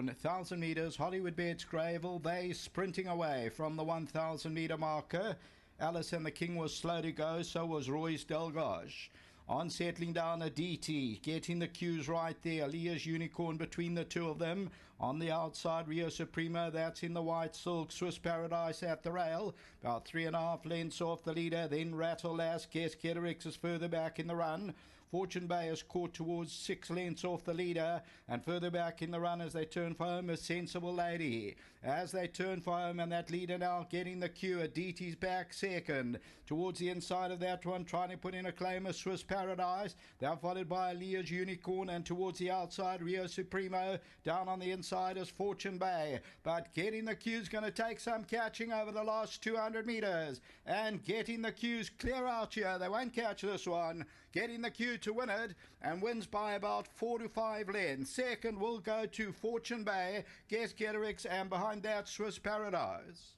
1,000 metres, Hollywoodbets Greyville, they sprinting away from the 1,000 metre marker. Alice and the King was slow to go, so was Royce Delgage. On settling down a DT, getting the cues right there. Leah's Unicorn between the two of them. On the outside, Rio Supremo, that's in the white silk. Swiss Paradise at the rail, about 3.5 lengths off the leader. Then Rattle Lass, Guess Ketterix is further back in the run. Fortune Bay is caught towards 6 lengths off the leader, and further back in the run as they turn for home is Sensible Lady. As they turn for home, and that leader now getting the cue. A DT's back second. Towards the inside of that one, trying to put in a claim of Swiss Paradise. They're followed by Leah's Unicorn, and towards the outside, Rio Supremo. Down on the inside is Fortune Bay. But getting the cues going to take some catching over the last 200 metres. And getting the cues clear out here. They won't catch this one. Getting the cue to win it, and wins by about 4 to 5 lengths. Second will go to Fortune Bay, Guess Ketterix, and behind that Swiss Paradise.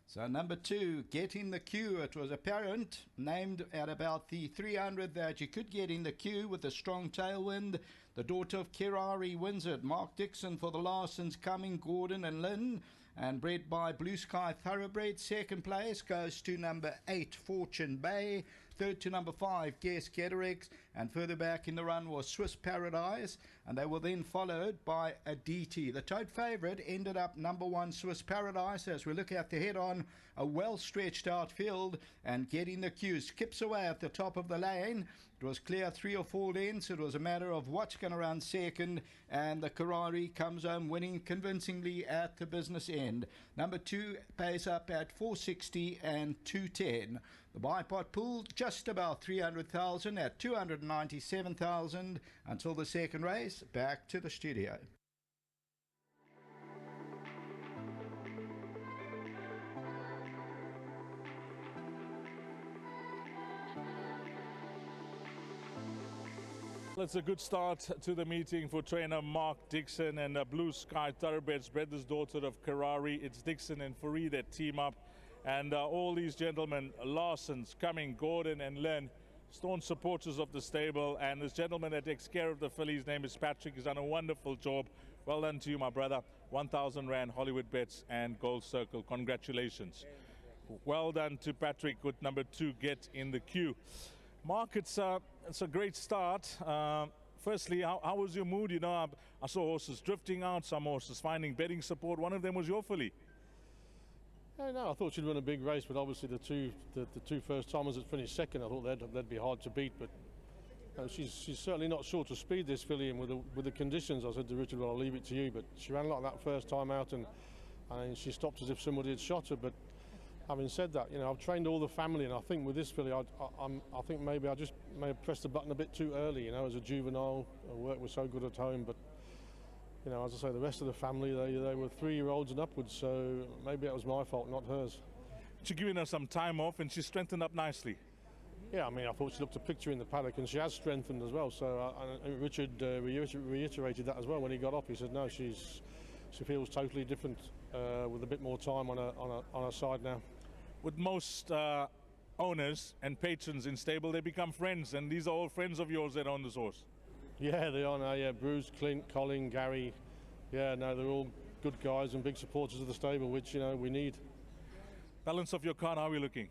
So number 2, getting the cue. It was apparent, named at about the 300, that you could get in the queue with a strong tailwind. The daughter of Kerari wins it. Mark Dixon for the Larsons, Coming, Gordon and Lynn. And bred by Blue Sky Thoroughbred. Second place goes to number 8, Fortune Bay. Third to number 5, Guess Ketterix. And further back in the run was Swiss Paradise. And they were then followed by a DT. The tote favourite ended up number 1, Swiss Paradise. As we look at the head-on, a well-stretched out field. And getting the cue. Skips away at the top of the lane. It was clear 3 or 4 lengths. It was a matter of what's going to run second. And the Kerari comes home winning convincingly at the business end. Number 2 pays up at 460 and 210. The bipod pool just about 300,000 at 297,000 until the second race. Back to the studio. Well, it's a good start to the meeting for trainer Mark Dixon and Blue Sky Thoroughbreds, Breda's daughter of Kerari. It's Dixon and Fareed that team up. And all these gentlemen, Larsons, Coming, Gordon and Len, staunch supporters of the stable. And this gentleman that takes care of the fillies, his name is Patrick, has done a wonderful job. Well done to you, my brother. 1,000 Rand, Hollywood Bets and Gold Circle. Congratulations. Well done to Patrick with number 2, Get in the Queue. Mark, it's a great start. Firstly, how was your mood? You know, I saw horses drifting out, some horses finding betting support. One of them was your filly. No, I thought she'd win a big race, but obviously the two first timers that finished second, I thought they'd be hard to beat. But she's certainly not short of speed, this filly, and with the conditions, I said to Richard, well, I'll leave it to you. But she ran like that first time out, and she stopped as if somebody had shot her. But having said that, you know, I've trained all the family, and I think with this filly, I think maybe I just may have pressed the button a bit too early. You know, as a juvenile, her work was so good at home, but you know, as I say, the rest of the family, they were 3-year-olds and upwards, so maybe that was my fault, not hers. She's giving her some time off, and she strengthened up nicely. Yeah, I mean, I thought she looked a picture in the paddock, and she has strengthened as well. So Richard reiterated that as well when he got off. He said, no, she feels totally different with a bit more time on her side now. With most owners and patrons in stable, they become friends, and these are all friends of yours that own this horse. Yeah, they are now. Yeah, Bruce, Clint, Colin, Gary. Yeah, no, they're all good guys and big supporters of the stable, which, you know, we need. Balance of your card, how are we looking?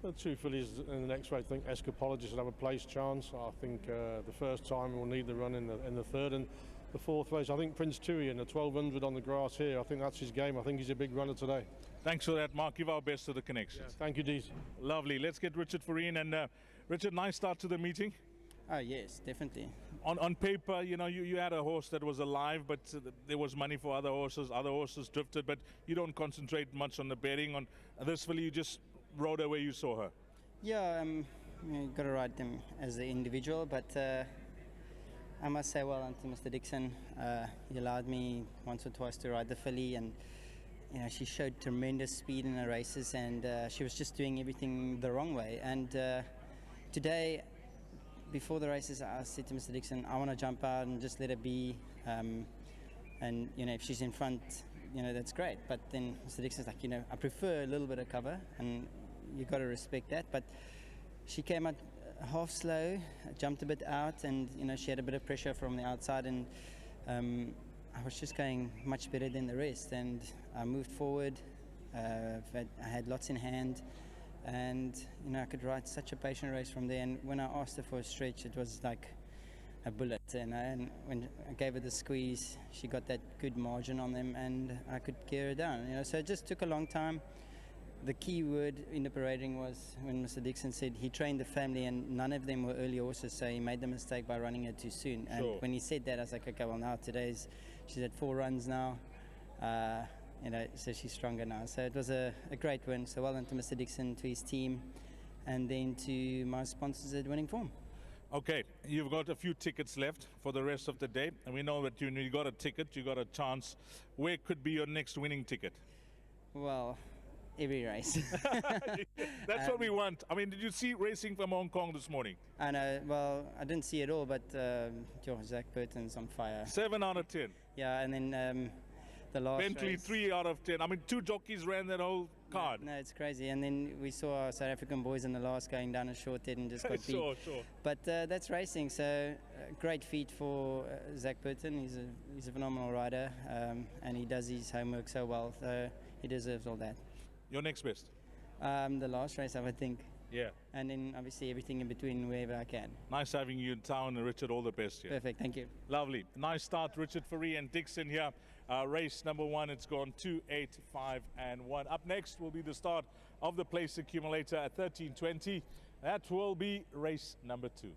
The 2 fillies in the next race, I think Escapologist will have a place chance. I think the first time we'll need the run in the third, and the fourth race, I think Prince Tui in the 1200 on the grass here, I think that's his game. I think he's a big runner today. Thanks for that, Mark. Give our best to the connections. Yeah, thank you, Dees. Lovely. Let's get Richard Farine. And Richard, nice start to the meeting. Yes, definitely. On paper, you know, you had a horse that was alive, but there was money for other horses drifted, but you don't concentrate much on the betting. On this filly, you just rode her where you saw her. Yeah, you got to ride them as an individual, but I must say well done to Mr. Dixon. He allowed me once or twice to ride the filly, and you know, she showed tremendous speed in her races, and she was just doing everything the wrong way. And today, before the races, I said to Mr. Dixon, I want to jump out and just let her be, and you know, if she's in front, you know, that's great. But then Mr. Dixon's like, you know, I prefer a little bit of cover, and you got to respect that. But she came out half slow, jumped a bit out, and she had a bit of pressure from the outside, and I was just going much better than the rest, and I moved forward. I had lots in hand, and I could ride such a patient race from there. And when I asked her for a stretch, it was like a bullet. And when I gave her the squeeze, she got that good margin on them, and I could gear her down. So it just took a long time. The key word in the parading was when Mr. Dixon said he trained the family, and none of them were early horses, so he made the mistake by running her too soon. And when he said that, I was like, okay, well now she's at 4 runs now. So she's stronger now. So it was a great win. So well done to Mr. Dixon, to his team, and then to my sponsors at Winning Form. Okay, you've got a few tickets left for the rest of the day, and we know that you got a ticket, you got a chance. Where could be your next winning ticket? Well, every race. That's what we want. I mean, did you see racing from Hong Kong this morning? I know. Well, I didn't see it all, but Zach Burton's on fire. 7 out of 10. Yeah, and then the last Bentley, race, 3 out of 10. I mean, 2 jockeys ran that whole card. No, it's crazy. And then we saw our South African boys in the last going down a short head and just got beat. Sure. But that's racing. So great feat for Zach Burton. He's a phenomenal rider, and he does his homework so well. So he deserves all that. Your next best? The last race, I would think. Yeah. And then obviously everything in between wherever I can. Nice having you in town, and Richard, all the best here. Perfect, thank you. Lovely. Nice start, Richard Fourie and Dixon here. Race number 1, it's gone 2, 8, 5, and 1. Up next will be the start of the place accumulator at 13:20. That will be race number 2.